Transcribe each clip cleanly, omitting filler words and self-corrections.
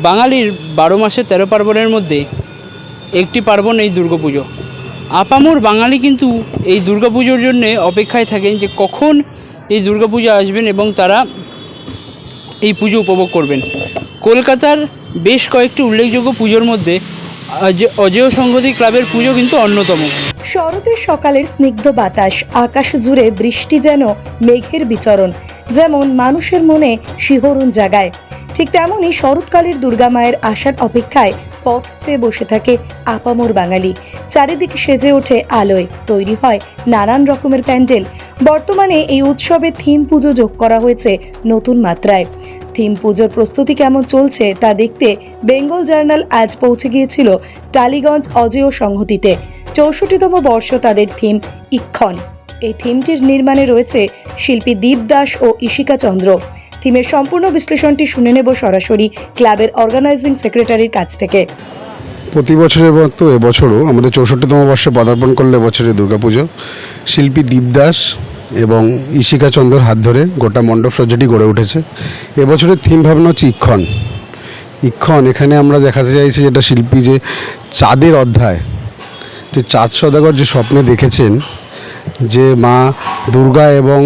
বাঙালির 12 মাসে 13 পার্বণের মধ্যে একটি পার্বণ এই দুর্গাপুজো। আপামর বাঙালি কিন্তু এই দুর্গাপুজোর জন্য অপেক্ষায় থাকেন যে কখন এই দুর্গাপূজা আসবেন এবং তারা এই পুজো উপভোগ করবেন। কলকাতার বেশ কয়েকটি উল্লেখযোগ্য পুজোর মধ্যে অজেয় সংহতি ক্লাবের পুজো কিন্তু অন্যতম। শরতের সকালের স্নিগ্ধ বাতাস, আকাশ জুড়ে বৃষ্টি যেন মেঘের বিচরণ, যেমন মানুষের মনে শিহরণ জাগায়, ঠিক তেমনই শরৎকালের দুর্গা মায়ের আসার অপেক্ষায় পথ চেয়ে বসে থাকে আপামর বাঙালি। চারিদিকে সেজে ওঠে আলোয়, তৈরি হয় নানান রকমের প্যান্ডেল। বর্তমানে এই উৎসবে থিম পুজো যোগ করা হয়েছে নতুন মাত্রায়। থিম পুজোর প্রস্তুতি কেমন চলছে তা দেখতে বেঙ্গল জার্নাল আজ পৌঁছে গিয়েছিল টালিগঞ্জ অজেয় সংহতিতে। 64তম বর্ষ তাদের থিম ইক্ষণ। এই থিমটির নির্মাণে রয়েছে শিল্পী দীপ দাস ও ইশিকা চন্দ্র। থিমের সম্পূর্ণ বিশ্লেষণটি শুনে নেব সরাসরি ক্লাবের অর্গানাইজিং সেক্রেটারির কাছ থেকে। প্রতি বছরের মতো এবছরও আমাদের 64তম বর্ষে পদার্পণ করলো এবছরের দুর্গাপুজো। শিল্পী দীপ দাস এবং ইশিকা চন্দ্রর হাত ধরে গোটা মণ্ডপ সজ্জাটি গড়ে উঠেছে। এবছরের থিম ভাবনা হচ্ছে ইক্ষণ। ইক্ষণ এখানে আমরা দেখাতে চাইছি যেটা শিল্পী যে চাঁদের অধ্যায়, যে চাঁদ সওদাগর যে স্বপ্নে দেখেছেন যে মা দুর্গা এবং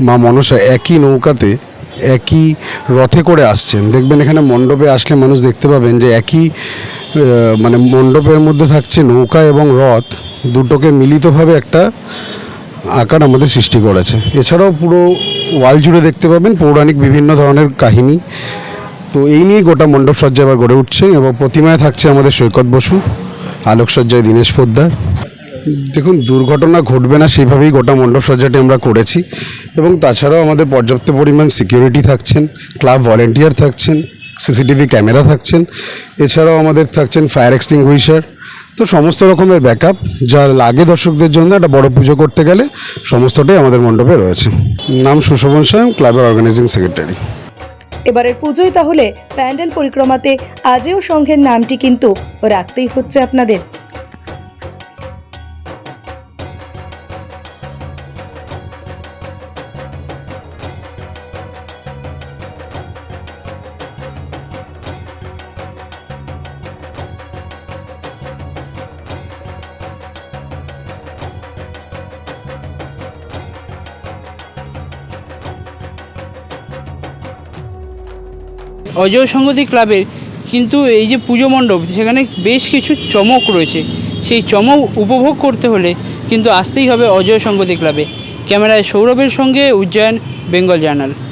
মা মনসা একই নৌকাতে একই রথে করে আসছেন। দেখবেন এখানে মণ্ডপে আসলে মানুষ দেখতে পাবেন যে একই মানে মণ্ডপের মধ্যে থাকছে নৌকা এবং রথ, দুটোকে মিলিতভাবে একটা আকার আমাদের সৃষ্টি করেছে। এছাড়াও পুরো ওয়াল জুড়ে দেখতে পাবেন পৌরাণিক বিভিন্ন ধরনের কাহিনী। তো এই নিয়েই গোটা মণ্ডপ সজ্জা এবার গড়ে উঠছে এবং প্রতিমায় থাকছে আমাদের সৈকত বসু, আলোকসজ্জায় দীনেশ পোদ্দার। দেখুন, দুর্ঘটনা ঘটবে না সেইভাবেই গোটা মণ্ডপ সজ্জাটি আমরা করেছি এবং তাছাড়াও আমাদের পর্যাপ্ত পরিমাণ সিকিউরিটি থাকছেন, ক্লাব ভলেন্টিয়ার থাকছেন, সিসিটিভি ক্যামেরা থাকছেন, এছাড়াও আমাদের থাকছেন ফায়ার এক্সটিংগুইশার। তো সমস্ত রকমের ব্যাকআপ যা লাগে দর্শকদের জন্য একটা বড় পুজো করতে গেলে সমস্তটাই আমাদের মণ্ডপে রয়েছে। নাম সুশোভন সায়ং, ক্লাবের অর্গানাইজিং সেক্রেটারি। এবারের পুজোয় তাহলে প্যান্ডেল পরিক্রমাতে আজেয় সংঘের নামটি কিন্তু রাখতেই হচ্ছে আপনাদের। অজেয় সংহতি ক্লাবের কিন্তু এই যে পুজো মণ্ডপ, সেখানে বেশ কিছু চমক রয়েছে। সেই চমক উপভোগ করতে হলে কিন্তু আসতেই হবে অজেয় সংহতি ক্লাবে। ক্যামেরায় সৌরভের সঙ্গে উজ্জয়ন, বেঙ্গল জার্নাল।